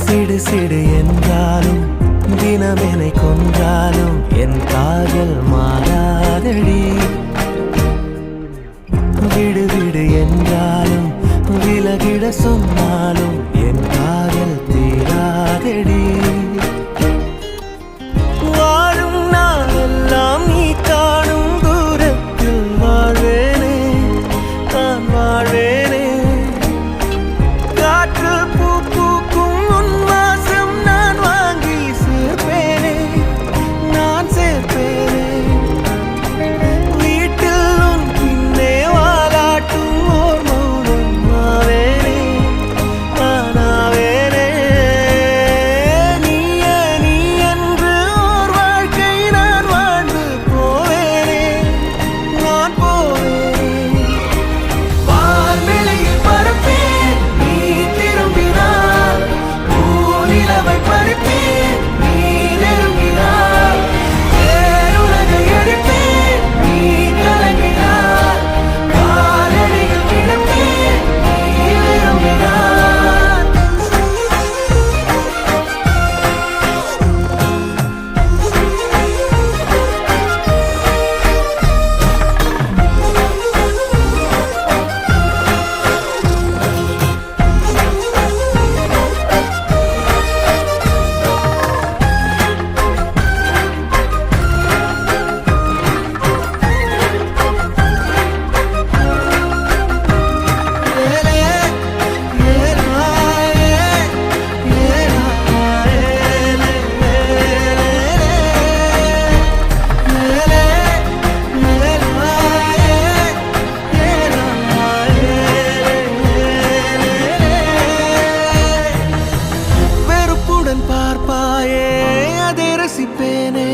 சிடு சிடு என்றாலும் தினமெனை கொன்றாலும் என் காதல் மாறாதடி. விடு விடு என்றாலும் விலகிட சொன்னாலும் என் காதல் தீராதடி. வாழும் நாளெல்லாம் நீ காணும் தூரத்தில் வாழ்வேனே, நான் வாழ்வேனே. காற்றில் பூ பூக்கும் உன் வாசம் நான் வாங்கி சேர்ப்பேனே, நான் சேர்ப்பேனே. வீட்டில் உன் பின்னே வாலாட்டும் ஓர் மௌனம் ஆவேனே, நானாவேனே. நீயே நீ என்று ஓர் வாழ்க்கை நான் வாழ்ந்து போவேனே, நான் போவேனே. வான்வெளியில் பறப்பேன் நீ திரும்பினார், பூநிலவை பறிப்பேன் நீ நெருங்கினார். பேருலகை அழிப்பேன் நீ கலங்கினார், காலடியில் கிடப்பேன் நீ விரும்பினார். வெறுப்புடன் பார்ப்பாயே அதை ரசிப்பேனே,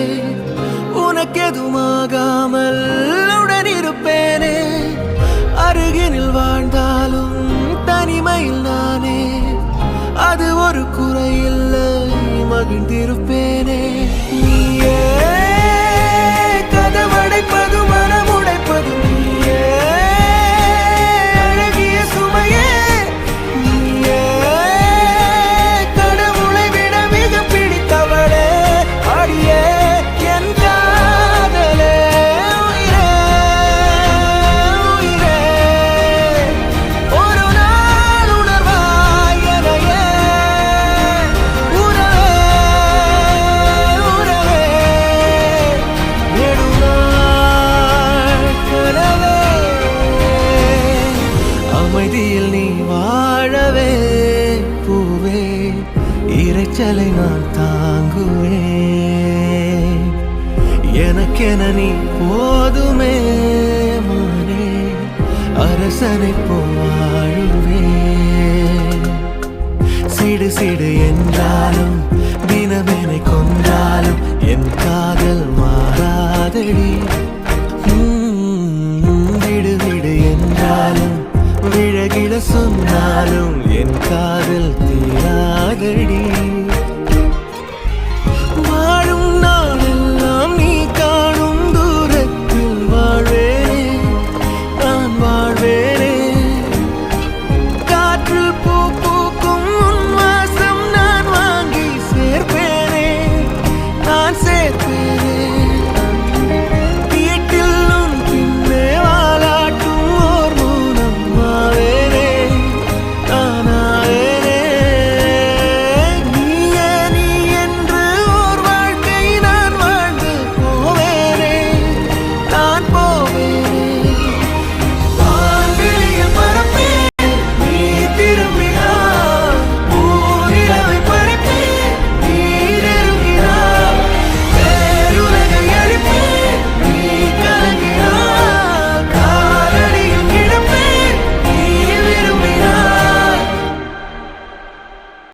உனக்கெதுமாகாமல் உடன் இருப்பேனே. அருகினில் வாழ்ந்தாலும் தனிமையில் நானே, அது ஒரு குறையில்லை மகிழ்ந்திருப்பேனே. நீயே கதவடைப்பது மனமுடைப்பது நீயே, அழகிய சுமையே நீயே. கடவுளை விட மிக பிடித்தவளே, அடியே என் காதலே. உயிரே உயிரே, ஒரு நாள் உணர்வாய் எனையே. உறவே உறவே, நெடுநாள் கனவே. அமைதியில் நீ வாழவே பூவே, இரைச்சலை நான் தாங்குவேன். எனக்கென நீ போதுமே மானே, அரசனை போவாழுவேன். சிடு சிடு என்றாலும் தினமெனை கொன்றாலும் என் காதல் மாறாதடி. விடு விடு என்றாலும் விழகிட சொன்னாலும் என் காதல் தீராதடி.